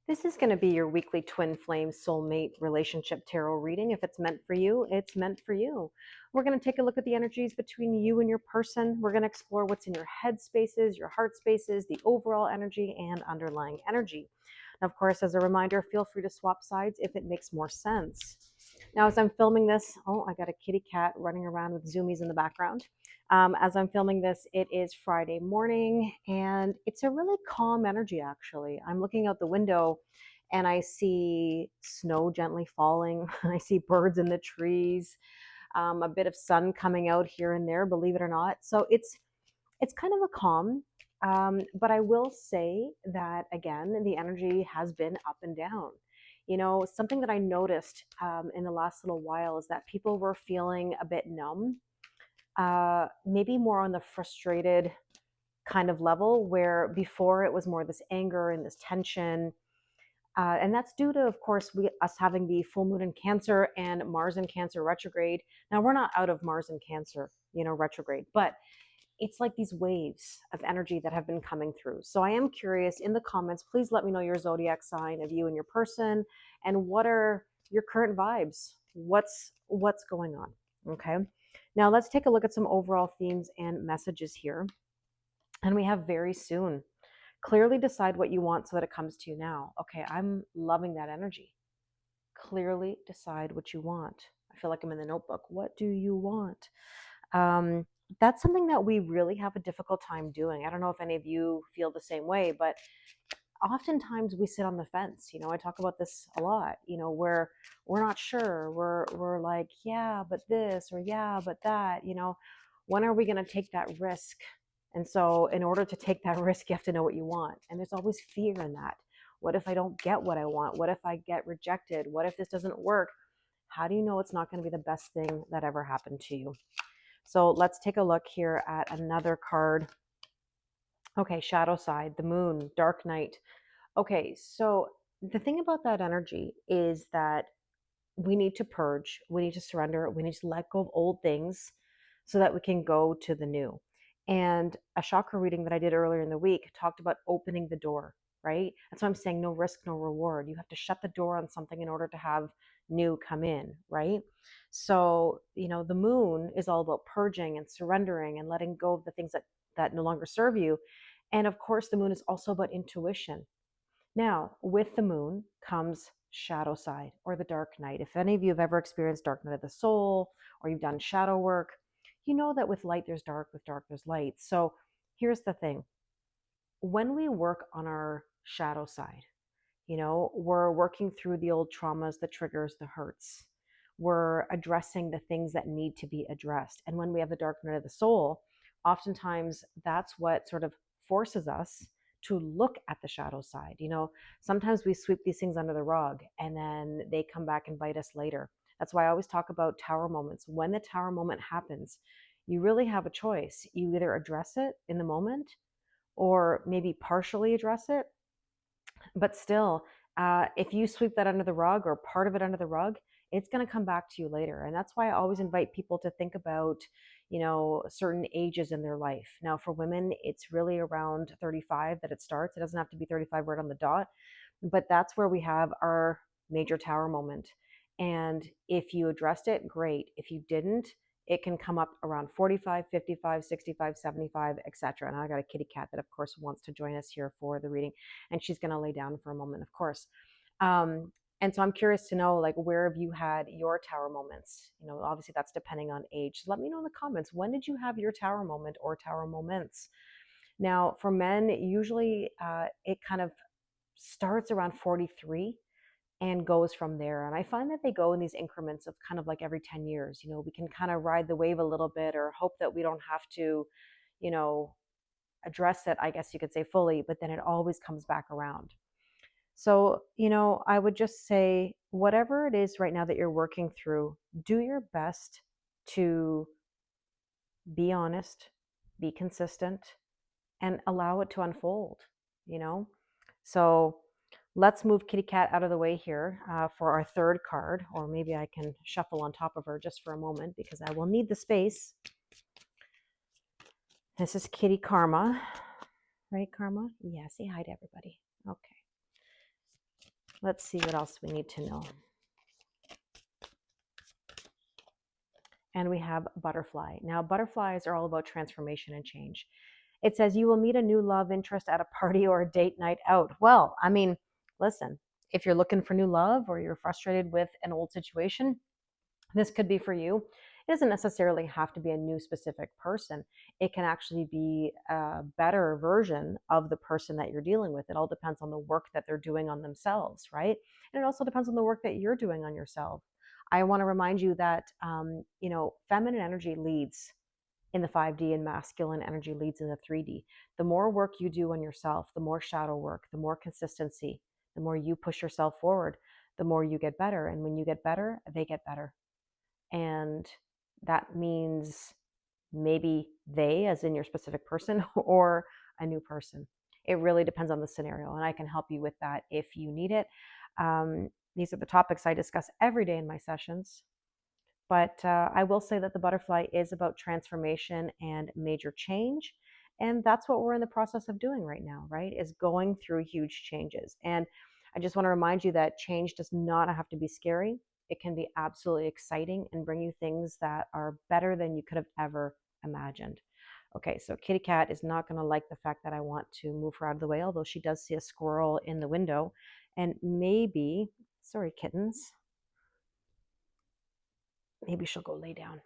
This is going to be your weekly twin flame soulmate relationship tarot reading. If it's meant for you, it's meant for you. We're going to take a look at the energies between you and your person. We're going to explore what's in your head spaces, your heart spaces, the overall energy, and underlying energy. Now, of course, as a reminder, feel free to swap sides if it makes more sense. Now, as I'm filming this, oh, I got a kitty cat running around with zoomies in the background. As I'm filming this, it is Friday morning and it's a really calm energy, actually. I'm looking out the window and I see snow gently falling. I see birds in the trees, a bit of sun coming out here and there, believe it or not. So it's kind of a calm. But I will say that again, the energy has been up and down. You know, something that I noticed in the last little while is that people were feeling a bit numb, maybe more on the frustrated kind of level, where before it was more this anger and this tension. And that's due to, of course, us having the full moon in Cancer and Mars in Cancer retrograde. Now, we're not out of Mars in Cancer, retrograde, but it's like these waves of energy that have been coming through. So I am curious, in the comments, please let me know your zodiac sign of you and your person, and what are your current vibes? What's going on? Okay. Now let's take a look at some overall themes and messages here. And we have very soon. Clearly decide what you want so that it comes to you now. Okay, I'm loving that energy. Clearly decide what you want. I feel like I'm in the notebook. What do you want? Um, that's something that we really have a difficult time doing. I don't know if any of you feel the same way, but oftentimes we sit on the fence. I talk about this a lot, where we're not sure. We're like, yeah, but this, or yeah, but that, when are we going to take that risk? And so in order to take that risk, you have to know what you want. And there's always fear in that. What if I don't get what I want? What if I get rejected? What if this doesn't work? How do you know it's not going to be the best thing that ever happened to you? So let's take a look here at another card. Okay, shadow side, the moon, dark night. Okay, so the thing about that energy is that we need to purge, we need to surrender, we need to let go of old things so that we can go to the new. And a chakra reading that I did earlier in the week talked about opening the door, right? That's why I'm saying no risk, no reward. You have to shut the door on something in order to have new come in, right? So, the moon is all about purging and surrendering and letting go of the things that no longer serve you. And of course, the moon is also about intuition. Now, with the moon comes shadow side, or the dark night. If any of you have ever experienced dark night of the soul, or you've done shadow work, you know that with light there's dark, with dark there's light. So here's the thing. When we work on our shadow side, we're working through the old traumas, the triggers, the hurts. We're addressing the things that need to be addressed. And when we have the dark night of the soul, oftentimes that's what sort of forces us to look at the shadow side. Sometimes we sweep these things under the rug and then they come back and bite us later. That's why I always talk about tower moments. When the tower moment happens, you really have a choice. You either address it in the moment or maybe partially address it, but still, if you sweep that under the rug or part of it under the rug, it's going to come back to you later. And that's why I always invite people to think about, certain ages in their life. Now, for women, it's really around 35 that it starts. It doesn't have to be 35 right on the dot, but that's where we have our major tower moment. And if you addressed it, great. If you didn't, it can come up around 45, 55, 65, 75, etc. And I got a kitty cat that, of course, wants to join us here for the reading, and she's going to lay down for a moment, of course. And so I'm curious to know, like, where have you had your tower moments? Obviously that's depending on age. So let me know in the comments, when did you have your tower moment or tower moments? Now, for men, usually it kind of starts around 43 and goes from there. And I find that they go in these increments of kind of like every 10 years. We can kind of ride the wave a little bit or hope that we don't have to, you know, address it, I guess you could say, fully, but then it always comes back around. So, I would just say, whatever it is right now that you're working through, do your best to be honest, be consistent, and allow it to unfold, you know? So let's move Kitty Cat out of the way here for our third card, or maybe I can shuffle on top of her just for a moment because I will need the space. This is Kitty Karma, right, Karma? Yeah, say hi to everybody. Okay. Let's see what else we need to know. And we have butterfly. Now, butterflies are all about transformation and change. It says you will meet a new love interest at a party or a date night out. Well, I mean, listen, if you're looking for new love or you're frustrated with an old situation, this could be for you. It doesn't necessarily have to be a new specific person. It can actually be a better version of the person that you're dealing with. It all depends on the work that they're doing on themselves, right? And it also depends on the work that you're doing on yourself. I want to remind you that, feminine energy leads in the 5D and masculine energy leads in the 3D. The more work you do on yourself, the more shadow work, the more consistency, the more you push yourself forward, the more you get better. And when you get better, they get better. And that means maybe they, as in your specific person, or a new person. It really depends on the scenario, and I can help you with that if you need it. These are the topics I discuss every day in my sessions. But I will say that the butterfly is about transformation and major change. And that's what we're in the process of doing right now, right? Is going through huge changes. And I just want to remind you that change does not have to be scary. It can be absolutely exciting and bring you things that are better than you could have ever imagined. Okay, so Kitty Cat is not going to like the fact that I want to move her out of the way, although she does see a squirrel in the window. And maybe, sorry, kittens, maybe she'll go lay down.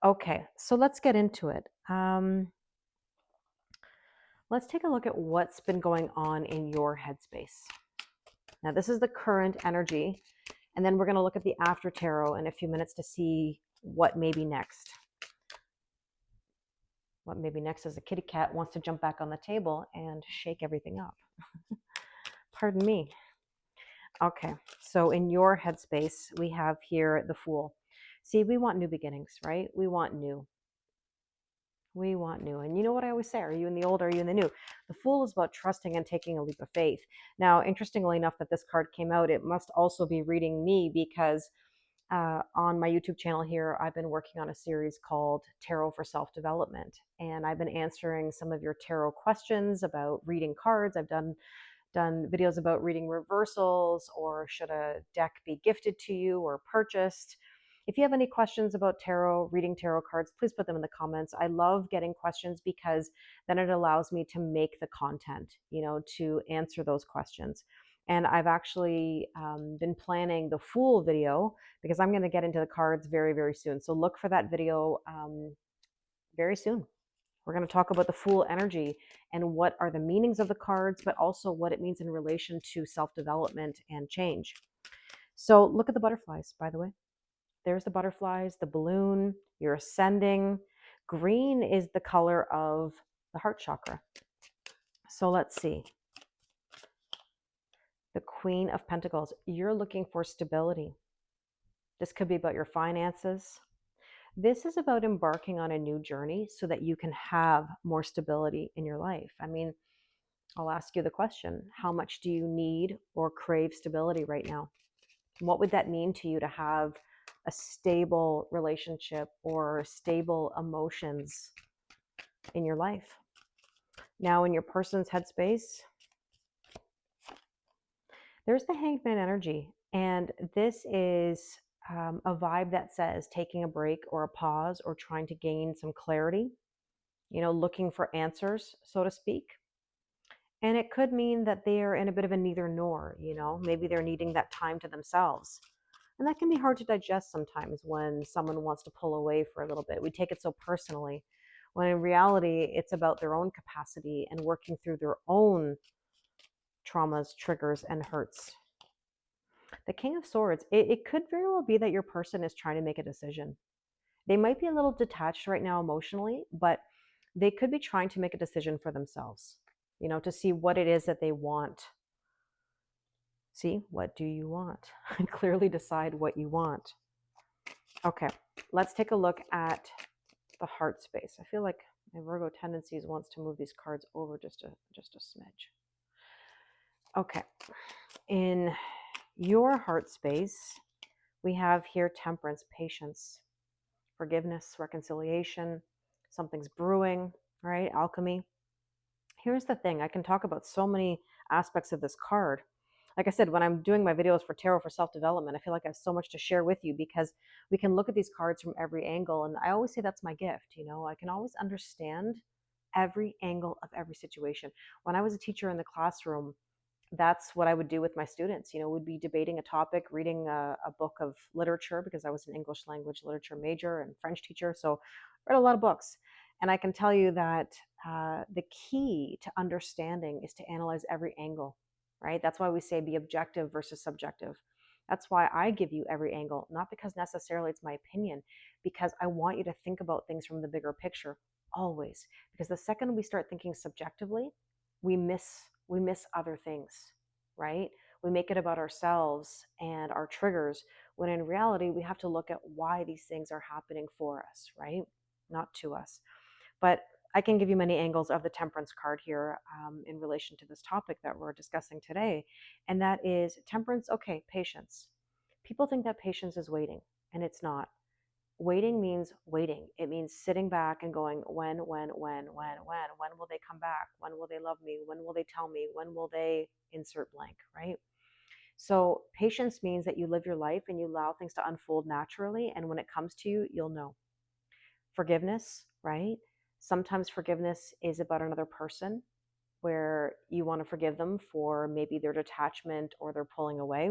Okay, so let's get into it. Let's take a look at what's been going on in your headspace. Now, this is the current energy, and then we're going to look at the after tarot in a few minutes to see what may be next. What may be next is a kitty cat wants to jump back on the table and shake everything up. Pardon me. Okay, so in your headspace, we have here the Fool. See, we want new beginnings, right? We want new. We want new. And you know what I always say? Are you in the old? Are you in the new? The Fool is about trusting and taking a leap of faith. Now, interestingly enough, that this card came out, it must also be reading me because on my YouTube channel here, I've been working on a series called Tarot for Self-Development. And I've been answering some of your tarot questions about reading cards. I've done videos about reading reversals, or should a deck be gifted to you or purchased. If you have any questions about tarot, reading tarot cards, please put them in the comments. I love getting questions because then it allows me to make the content, to answer those questions. And I've actually been planning the Fool video because I'm going to get into the cards very, very soon. So look for that video very soon. We're going to talk about the Fool energy and what are the meanings of the cards, but also what it means in relation to self-development and change. So look at the butterflies, by the way. There's the butterflies, the balloon, you're ascending. Green is the color of the heart chakra. So let's see. The Queen of Pentacles. You're looking for stability. This could be about your finances. This is about embarking on a new journey so that you can have more stability in your life. I mean, I'll ask you the question, how much do you need or crave stability right now? What would that mean to you to have a stable relationship or stable emotions in your life? Now, in your person's headspace, there's the Hangman energy. And this is a vibe that says taking a break or a pause or trying to gain some clarity, looking for answers, so to speak. And it could mean that they are in a bit of a neither nor, maybe they're needing that time to themselves. And that can be hard to digest sometimes when someone wants to pull away for a little bit. We take it so personally, when in reality, it's about their own capacity and working through their own traumas, triggers, and hurts. The King of Swords, it could very well be that your person is trying to make a decision. They might be a little detached right now emotionally, but they could be trying to make a decision for themselves, to see what it is that they want. See, what do you want? Clearly decide what you want. Okay, let's take a look at the heart space. I feel like my Virgo tendencies wants to move these cards over just a smidge. Okay, in your heart space, we have here temperance, patience, forgiveness, reconciliation. Something's brewing, right? Alchemy. Here's the thing. I can talk about so many aspects of this card. like I said, when I'm doing my videos for tarot for self-development, I feel like I have so much to share with you because we can look at these cards from every angle. And I always say that's my gift. I can always understand every angle of every situation. When I was a teacher in the classroom, that's what I would do with my students. We'd be debating a topic, reading a book of literature because I was an English language literature major and French teacher. So I read a lot of books. And I can tell you that the key to understanding is to analyze every angle, right? That's why we say be objective versus subjective. That's why I give you every angle, not because necessarily it's my opinion, because I want you to think about things from the bigger picture always. Because the second we start thinking subjectively, we miss other things, right? We make it about ourselves and our triggers, when in reality we have to look at why these things are happening for us, right? Not to us. But I can give you many angles of the temperance card here, in relation to this topic that we're discussing today. And that is temperance. Okay, patience. People think that patience is waiting, and it's not. Waiting means waiting. It means sitting back and going, when will they come back? When will they love me? When will they tell me? When will they insert blank, right? So patience means that you live your life and you allow things to unfold naturally. And when it comes to you, you'll know. Forgiveness, right? Sometimes forgiveness is about another person, where you want to forgive them for maybe their detachment or their pulling away,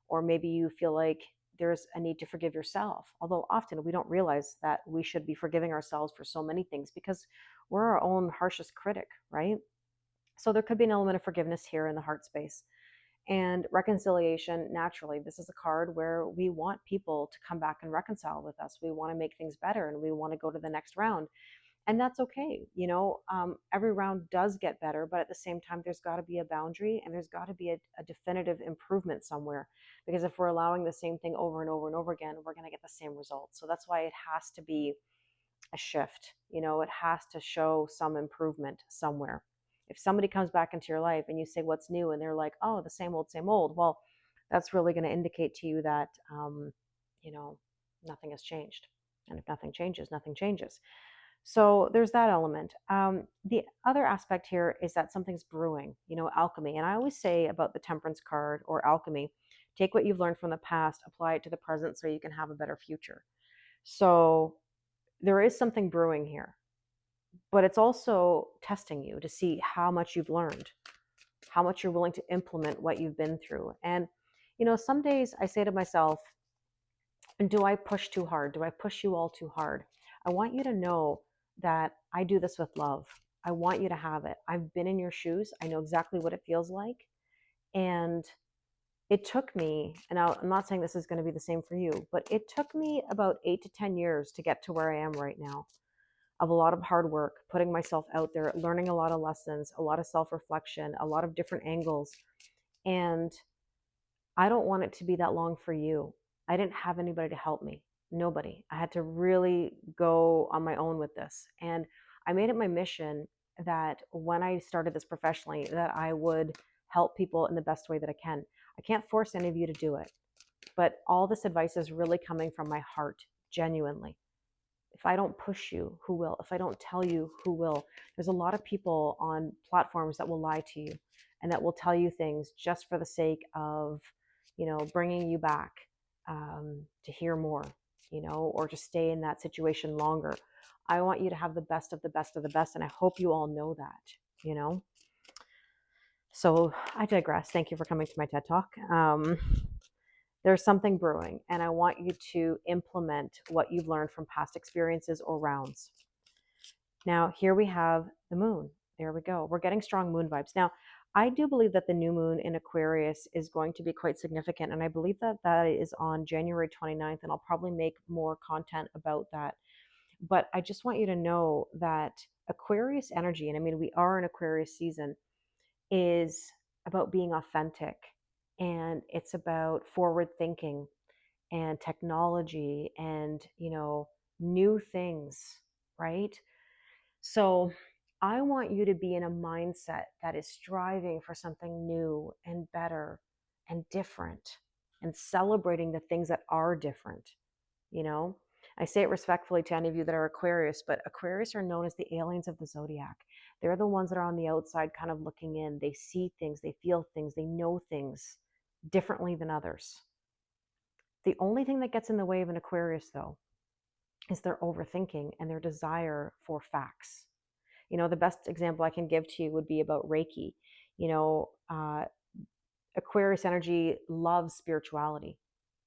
or maybe you feel like there's a need to forgive yourself. Although often we don't realize that we should be forgiving ourselves for so many things because we're our own harshest critic, right? So there could be an element of forgiveness here in the heart space. And reconciliation, naturally, this is a card where we want people to come back and reconcile with us. We want to make things better and we want to go to the next round. And that's okay. Every round does get better, but at the same time, there's got to be a boundary and there's got to be a definitive improvement somewhere. Because if we're allowing the same thing over and over and over again, we're going to get the same results. So that's why it has to be a shift. It has to show some improvement somewhere. If somebody comes back into your life and you say, what's new? And they're like, oh, the same old, same old. Well, that's really going to indicate to you that, you know, nothing has changed. And if nothing changes, nothing changes. So there's that element. The other aspect here is that something's brewing, alchemy. And I always say about the temperance card or alchemy, take what you've learned from the past, apply it to the present so you can have a better future. So there is something brewing here, but it's also testing you to see how much you've learned, how much you're willing to implement what you've been through. And, some days I say to myself, and do I push too hard? Do I push you all too hard? I want you to know that I do this with love. I want you to have it. I've been in your shoes. I know exactly what it feels like. And it took me, and I'm not saying this is going to be the same for you, but it took me about 8 to 10 years to get to where I am right now, of a lot of hard work, putting myself out there, learning a lot of lessons, a lot of self-reflection, a lot of different angles. And I don't want it to be that long for you. I didn't have anybody to help me. Nobody. I had to really go on my own with this. And I made it my mission that when I started this professionally, that I would help people in the best way that I can. I can't force any of you to do it, but all this advice is really coming from my heart, genuinely. If I don't push you, who will? If I don't tell you, who will? There's a lot of people on platforms that will lie to you and that will tell you things just for the sake of, bringing you back, to hear more, or to stay in that situation longer. I want you to have the best of the best of the best. And I hope you all know that. So I digress. Thank you for coming to my TED Talk. There's something brewing, and I want you to implement what you've learned from past experiences or rounds. Now, here we have the moon. There we go. We're getting strong moon vibes. Now, I do believe that the new moon in Aquarius is going to be quite significant, and I believe that that is on January 29th, and I'll probably make more content about that. But I just want you to know that Aquarius energy, and I mean, we are in Aquarius season, is about being authentic, and it's about forward thinking and technology and new things, right? So I want you to be in a mindset that is striving for something new and better and different, and celebrating the things that are different. you know I say it respectfully to any of you that are Aquarius, but Aquarius are known as the aliens of the zodiac. They're the ones that are on the outside kind of looking in. They see things, they feel things, they know things differently than others. The only thing that gets in the way of an Aquarius, though, is their overthinking and their desire for facts. The best example I can give to you would be about Reiki. You know, Aquarius energy loves spirituality,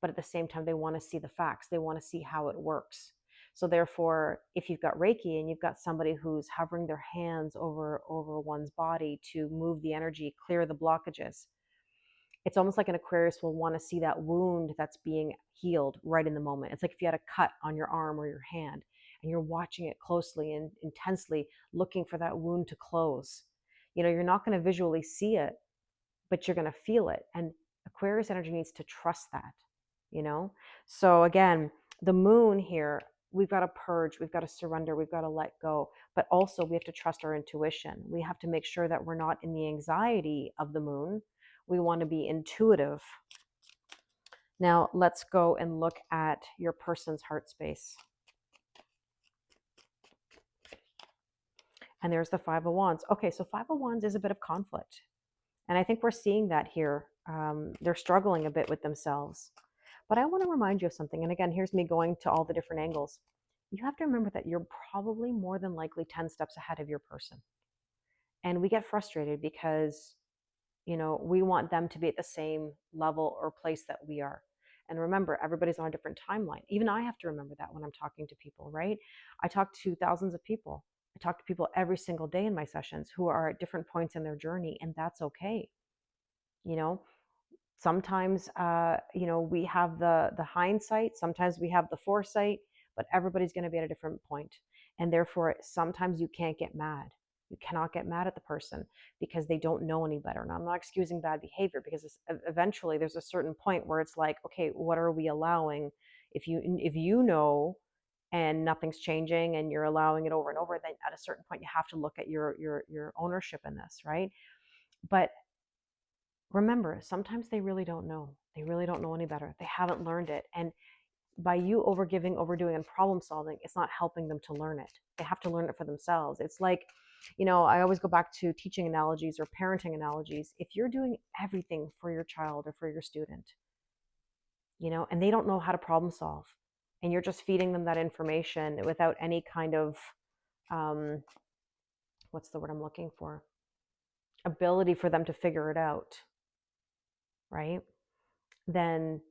but at the same time, they want to see the facts. They want to see how it works. So therefore, if you've got Reiki and you've got somebody who's hovering their hands over one's body to move the energy, clear the blockages, it's almost like an Aquarius will want to see that wound that's being healed right in the moment. It's like if you had a cut on your arm or your hand and you're watching it closely and intensely looking for that wound to close. You're not going to visually see it, but you're going to feel it. And Aquarius energy needs to trust that. So again, the moon here, we've got to purge, we've got to surrender, we've got to let go, but also we have to trust our intuition. We have to make sure that we're not in the anxiety of the moon. We want to be intuitive. Now let's go and look at your person's heart space. And there's the Five of Wands. Okay, so Five of Wands is a bit of conflict. And I think we're seeing that here. They're struggling a bit with themselves. But I want to remind you of something. And again, here's me going to all the different angles. You have to remember that you're probably more than likely 10 steps ahead of your person. And we get frustrated because, we want them to be at the same level or place that we are. And remember, everybody's on a different timeline. Even I have to remember that when I'm talking to people, right? I talk to thousands of people. I talk to people every single day in my sessions who are at different points in their journey, and that's okay. Sometimes, we have the hindsight, sometimes we have the foresight, but everybody's going to be at a different point. And therefore, sometimes you can't get mad. You cannot get mad at the person because they don't know any better. And I'm not excusing bad behavior, because eventually there's a certain point where it's like, okay, what are we allowing? If you know, and nothing's changing and you're allowing it over and over, then at a certain point you have to look at your ownership in this, right? But remember, sometimes they really don't know. They really don't know any better. They haven't learned it. And by you overgiving, overdoing, and problem solving, it's not helping them to learn it. They have to learn it for themselves. It's like, I always go back to teaching analogies or parenting analogies. If you're doing everything for your child or for your student, and they don't know how to problem solve, and you're just feeding them that information without any kind of, what's the word I'm looking for? Ability for them to figure it out, right? Then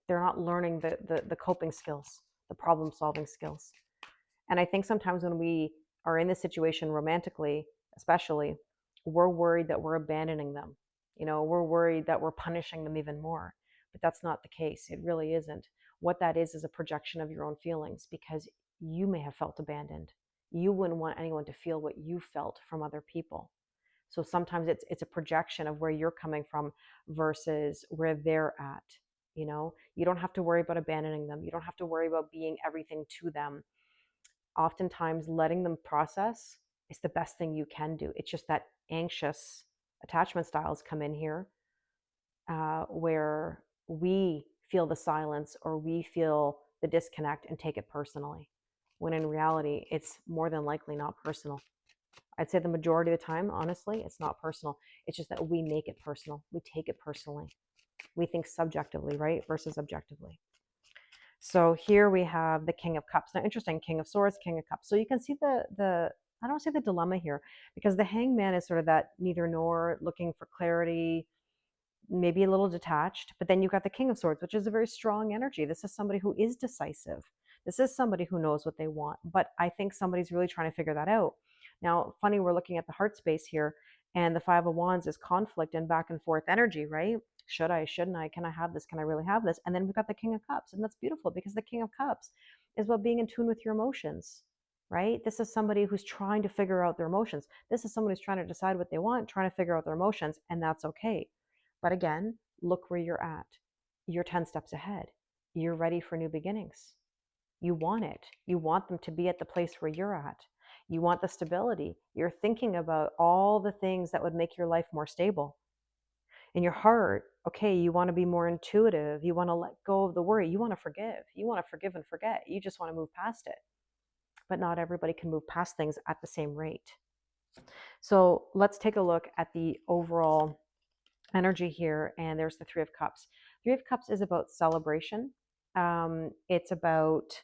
they're not learning the coping skills, the problem solving skills. And I think sometimes when we are in this situation romantically, especially, we're worried that we're abandoning them. We're worried that we're punishing them even more. But that's not the case. It really isn't. What that is a projection of your own feelings, because you may have felt abandoned. You wouldn't want anyone to feel what you felt from other people. So sometimes it's a projection of where you're coming from versus where they're at. You don't have to worry about abandoning them. You don't have to worry about being everything to them. Oftentimes, letting them process is the best thing you can do. It's just that anxious attachment styles come in here, where we feel the silence or we feel the disconnect and take it personally, when in reality, it's more than likely not personal. I'd say the majority of the time, honestly, it's not personal. It's just that we make it personal. We take it personally. We think subjectively, right? Versus objectively. So here we have the King of Cups. Now, interesting, King of Swords, King of Cups. So you can see I don't see the dilemma here, because the Hangman is sort of that neither nor, looking for clarity, maybe a little detached. But then you've got the King of Swords, which is a very strong energy. This is somebody who is decisive. This is somebody who knows what they want. But I think somebody's really trying to figure that out. Now, funny, we're looking at the heart space here, and the Five of Wands is conflict and back and forth energy, right? Should I, shouldn't I? Can I have this? Can I really have this? And then we've got the King of Cups, and that's beautiful, because the King of Cups is about being in tune with your emotions, right? This is somebody who's trying to figure out their emotions. This is someone who's trying to decide what they want, trying to figure out their emotions, and that's okay. But again, look where you're at. You're 10 steps ahead. You're ready for new beginnings. You want it. You want them to be at the place where you're at. You want the stability. You're thinking about all the things that would make your life more stable. In your heart, okay, you want to be more intuitive. You want to let go of the worry. You want to forgive. You want to forgive and forget. You just want to move past it. but not everybody can move past things at the same rate. So let's take a look at the overall energy here. And there's the Three of Cups. Three of Cups is about celebration. It's about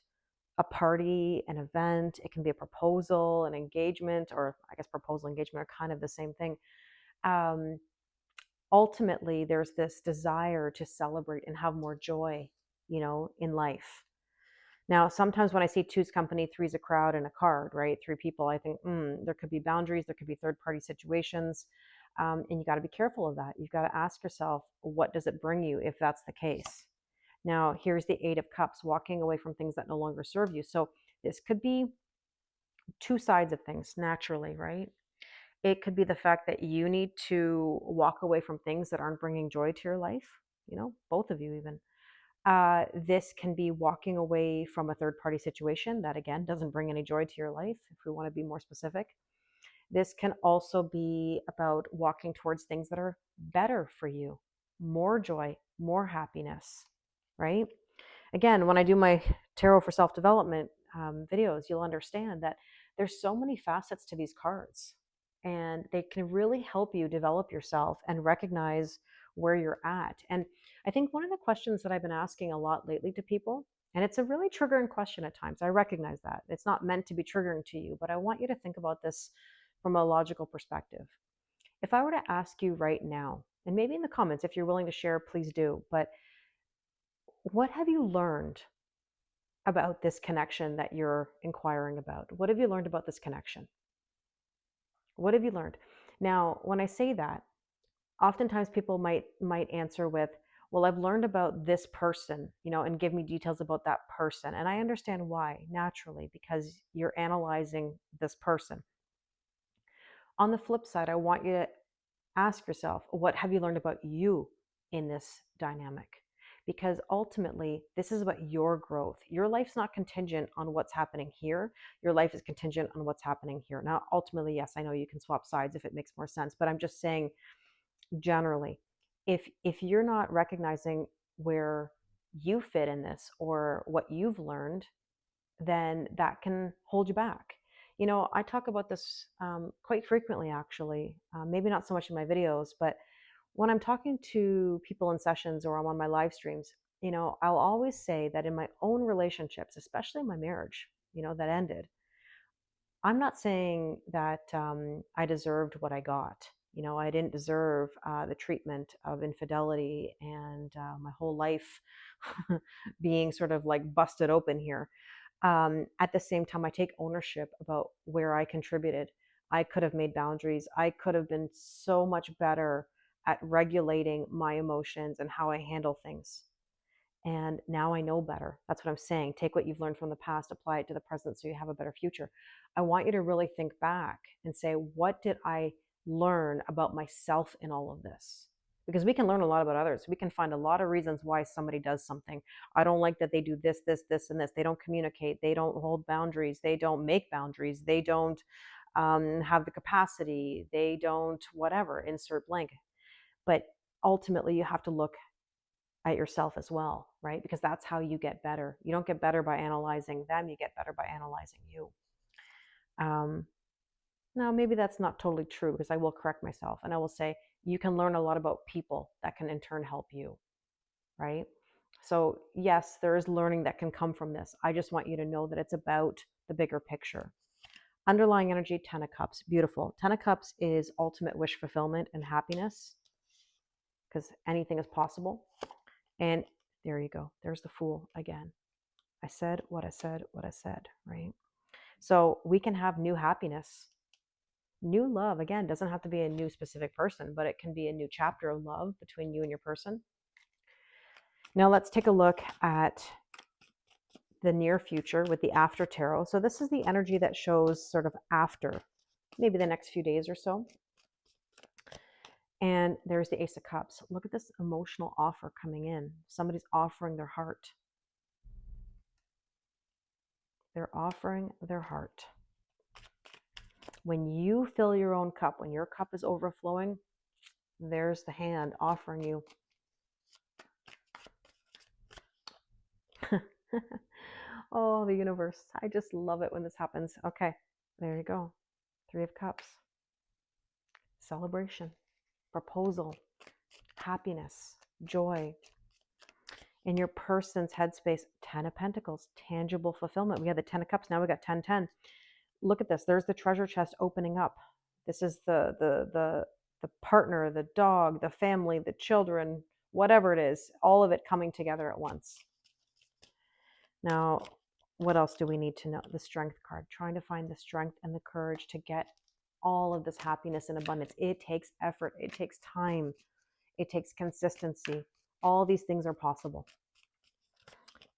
a party, an event. It can be a proposal, an engagement, or I guess proposal, engagement are kind of the same thing. Um, Ultimately, there's this desire to celebrate and have more joy, in life. Now, sometimes when I see two's company, three's a crowd, and a card, right? Three people, I think, there could be boundaries, there could be third party situations. And you got to be careful of that. You've got to ask yourself, what does it bring you if that's the case? Now, here's the Eight of Cups, walking away from things that no longer serve you. So this could be two sides of things naturally, right? It could be the fact that you need to walk away from things that aren't bringing joy to your life, both of you even. This can be walking away from a third party situation that, again, doesn't bring any joy to your life, if we want to be more specific. This can also be about walking towards things that are better for you, more joy, more happiness, right? Again, when I do my tarot for self-development videos, you'll understand that there's so many facets to these cards, and they can really help you develop yourself and recognize where you're at. And I think one of the questions that I've been asking a lot lately to people, and it's a really triggering question at times, I recognize that it's not meant to be triggering to you, but I want you to think about this from a logical perspective. If I were to ask you right now, and maybe in the comments, if you're willing to share, please do, but what have you learned about this connection that you're inquiring about? What have you learned about this connection? What have you learned? Now, when I say that, oftentimes people might answer with, well, I've learned about this person, and give me details about that person. And I understand why, naturally, because you're analyzing this person. On the flip side, I want you to ask yourself, what have you learned about you in this dynamic? Because ultimately, this is about your growth. Your life's not contingent on what's happening here. Your life is contingent on what's happening here. Now, ultimately, yes, I know you can swap sides if it makes more sense, but I'm just saying generally, if you're not recognizing where you fit in this or what you've learned, then that can hold you back. I talk about this quite frequently, actually, maybe not so much in my videos, but when I'm talking to people in sessions or I'm on my live streams, I'll always say that in my own relationships, especially my marriage, that ended, I'm not saying that I deserved what I got. I didn't deserve the treatment of infidelity and my whole life being sort of like busted open here. At the same time, I take ownership about where I contributed. I could have made boundaries. I could have been so much better at regulating my emotions and how I handle things. And now I know better. That's what I'm saying. Take what you've learned from the past, apply it to the present so you have a better future. I want you to really think back and say, what did I learn about myself in all of this? Because we can learn a lot about others. We can find a lot of reasons why somebody does something. I don't like that they do this, this, this, and this. They don't communicate. They don't hold boundaries. They don't make boundaries. They don't have the capacity. They don't, whatever, insert blank. But ultimately, you have to look at yourself as well, right? Because that's how you get better. You don't get better by analyzing them, you get better by analyzing you. Now, maybe that's not totally true, because I will correct myself and I will say you can learn a lot about people that can in turn help you, right? So, yes, there is learning that can come from this. I just want you to know that it's about the bigger picture. Underlying energy, 10 of Cups, beautiful. 10 of Cups is ultimate wish fulfillment and happiness, because anything is possible. And there you go. There's the Fool again. I said what I said, what I said, right? So we can have new happiness, new love. Again, doesn't have to be a new specific person, but it can be a new chapter of love between you and your person. Now let's take a look at the near future with the after tarot. So this is the energy that shows sort of after, maybe the next few days or so. And there's the Ace of Cups. Look at this emotional offer coming in. Somebody's offering their heart. They're offering their heart. When you fill your own cup, when your cup is overflowing, there's the hand offering you. Oh, the universe. I just love it when this happens. Okay, there you go. Three of Cups. Celebration, proposal, happiness, joy. In your person's headspace, 10 of Pentacles, tangible fulfillment. We had the 10 of Cups. Now we got 10. Look at this. There's the treasure chest opening up. This is the partner, the dog, the family, the children, whatever it is, all of it coming together at once. Now, what else do we need to know? The Strength card, trying to find the strength and the courage to get all of this happiness and abundance. It takes effort, it takes time, it takes consistency. All these things are possible.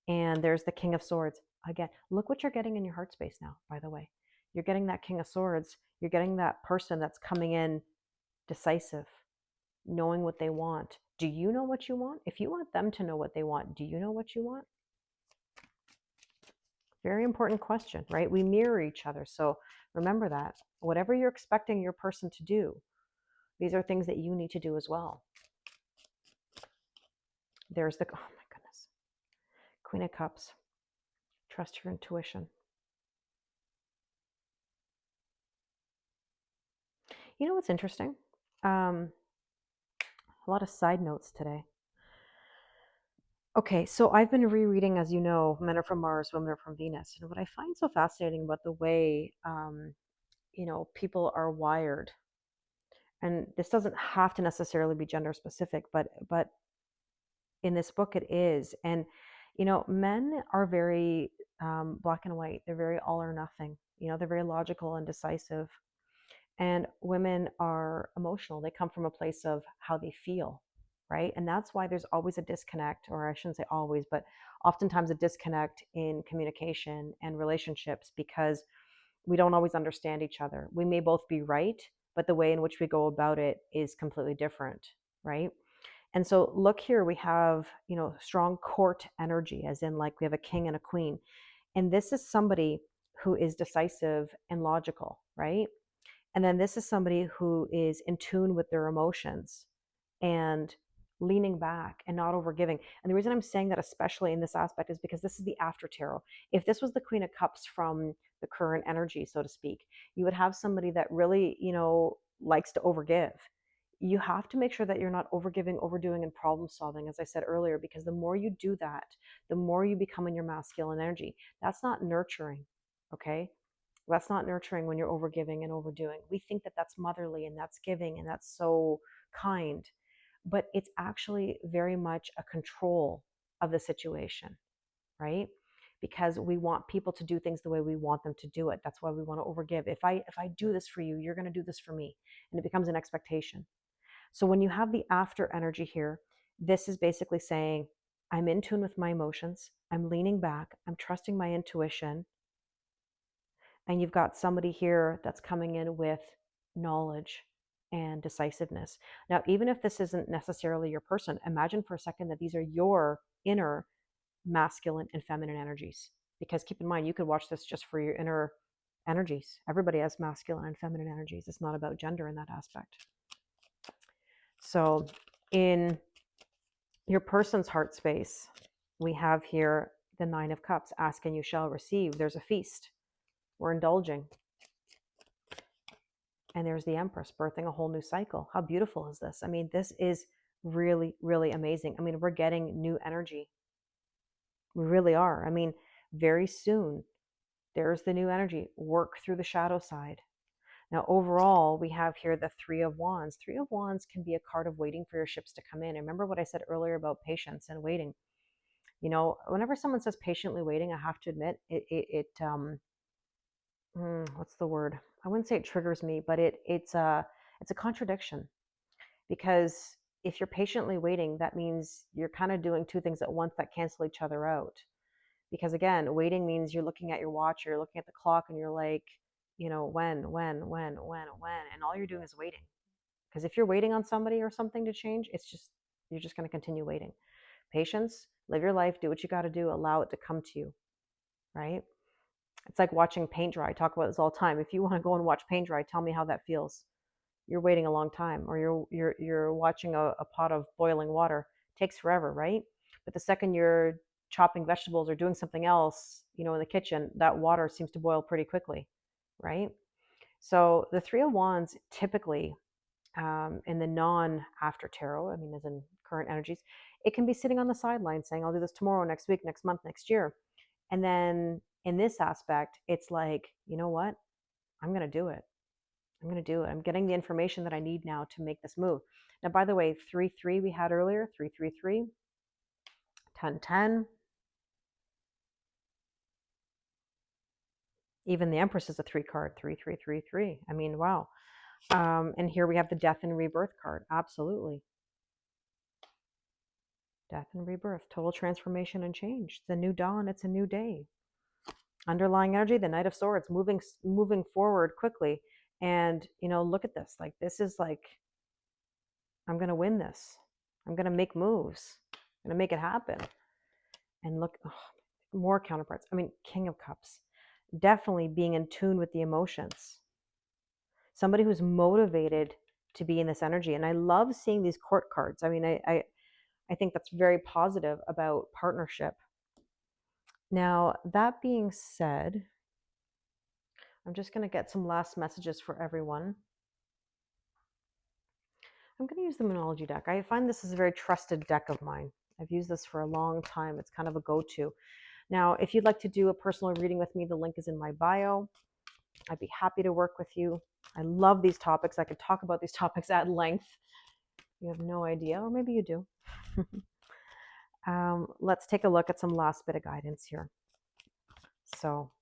And there's the King of Swords. Again, look what you're getting in your heart space now, by the way. You're getting that King of Swords. You're getting that person that's coming in decisive, knowing what they want. Do you know what you want? If you want them to know what they want, do you know what you want? Very important question, right? We mirror each other. So remember that. Whatever you're expecting your person to do, these are things that you need to do as well. There's the, oh my goodness, Queen of Cups. Trust your intuition. You know what's interesting? A lot of side notes today. Okay, so I've been rereading, as you know, Men Are From Mars, Women Are From Venus. And what I find so fascinating about the way, people are wired, and this doesn't have to necessarily be gender specific, but in this book it is. And, men are very black and white. They're very all or nothing. They're very logical and decisive. And women are emotional. They come from a place of how they feel, right? And that's why there's always a disconnect, or I shouldn't say always, but oftentimes a disconnect in communication and relationships, because we don't always understand each other. We may both be right, but the way in which we go about it is completely different, right? And so look here, we have, strong court energy, as in like we have a king and a queen. And this is somebody who is decisive and logical, right? And then this is somebody who is in tune with their emotions and leaning back and not overgiving. And the reason I'm saying that, especially in this aspect, is because this is the after tarot. If this was the Queen of Cups from the current energy, so to speak, you would have somebody that really, likes to overgive. You have to make sure that you're not overgiving, overdoing, and problem solving, as I said earlier, because the more you do that, the more you become in your masculine energy. That's not nurturing, okay? That's not nurturing when you're overgiving and overdoing. We think that that's motherly and that's giving and that's so kind, but it's actually very much a control of the situation, right? Because we want people to do things the way we want them to do it. That's why we want to overgive. If I do this for you, you're going to do this for me, and it becomes an expectation. So when you have the after energy here, this is basically saying, I'm in tune with my emotions. I'm leaning back. I'm trusting my intuition. And you've got somebody here that's coming in with knowledge and decisiveness. Now, even if this isn't necessarily your person, imagine for a second that these are your inner masculine and feminine energies. Because keep in mind, you could watch this just for your inner energies. Everybody has masculine and feminine energies. It's not about gender in that aspect. So in your person's heart space, we have here the Nine of Cups. Ask and you shall receive. There's a feast. We're indulging. And there's the Empress birthing a whole new cycle. How beautiful is this? I mean, this is really, really amazing. I mean, we're getting new energy. We really are. I mean, very soon, there's the new energy. Work through the shadow side. Now, overall, we have here the Three of Wands. Three of Wands can be a card of waiting for your ships to come in. Remember what I said earlier about patience and waiting. Whenever someone says patiently waiting, I have to admit, what's the word? I wouldn't say it triggers me, but it's a contradiction, because if you're patiently waiting, that means you're kind of doing two things at once that cancel each other out. Because again, waiting means you're looking at your watch, or you're looking at the clock, and you're like, when, and all you're doing is waiting. Because if you're waiting on somebody or something to change, you're just going to continue waiting. Patience, live your life, do what you got to do, allow it to come to you, right? It's like watching paint dry. I talk about this all the time. If you want to go and watch paint dry, tell me how that feels. You're waiting a long time, or you're watching a pot of boiling water. It takes forever, right? But the second you're chopping vegetables or doing something else, in the kitchen, that water seems to boil pretty quickly, right? So the Three of Wands typically, in the non-after tarot, I mean, as in current energies, it can be sitting on the sidelines saying, I'll do this tomorrow, next week, next month, next year. And then in this aspect, it's like, you know what? I'm going to do it. I'm going to do it. I'm getting the information that I need now to make this move. Now, by the way, 3-3 we had earlier, 3-3-3, 10-10. Even the Empress is a 3 card, 3-3-3-3. I mean, wow. And here we have the Death and Rebirth card. Absolutely. Death and rebirth, total transformation and change. It's a new dawn. It's a new day. Underlying energy, the Knight of Swords, moving forward quickly. And, look at this. Like, this is like, I'm going to win this. I'm going to make moves. I'm going to make it happen. And look, more counterparts. I mean, King of Cups. Definitely being in tune with the emotions. Somebody who's motivated to be in this energy. And I love seeing these court cards. I mean, I think that's very positive about partnership. Now, that being said, I'm just going to get some last messages for everyone. I'm going to use the Moonology deck. I find this is a very trusted deck of mine. I've used this for a long time. It's kind of a go-to. Now, if you'd like to do a personal reading with me, the link is in my bio. I'd be happy to work with you. I love these topics. I could talk about these topics at length. You have no idea, or maybe you do. Let's take a look at some last bit of guidance here. So,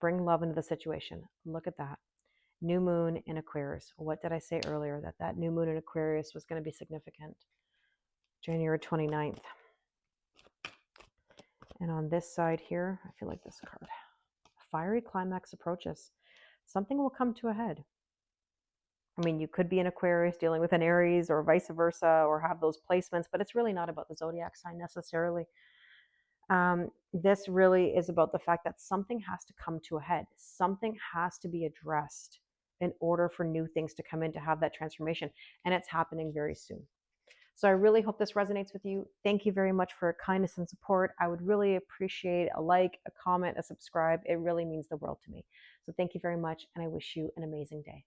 bring love into the situation. Look at that. New moon in Aquarius. What did I say earlier? That new moon in Aquarius was going to be significant. January 29th. And on this side here, I feel like this card. Fiery climax approaches. Something will come to a head. I mean, you could be an Aquarius dealing with an Aries or vice versa, or have those placements, but it's really not about the zodiac sign necessarily. This really is about the fact that something has to come to a head. Something has to be addressed in order for new things to come in to have that transformation. And it's happening very soon. So I really hope this resonates with you. Thank you very much for your kindness and support. I would really appreciate a like, a comment, a subscribe. It really means the world to me. So thank you very much, and I wish you an amazing day.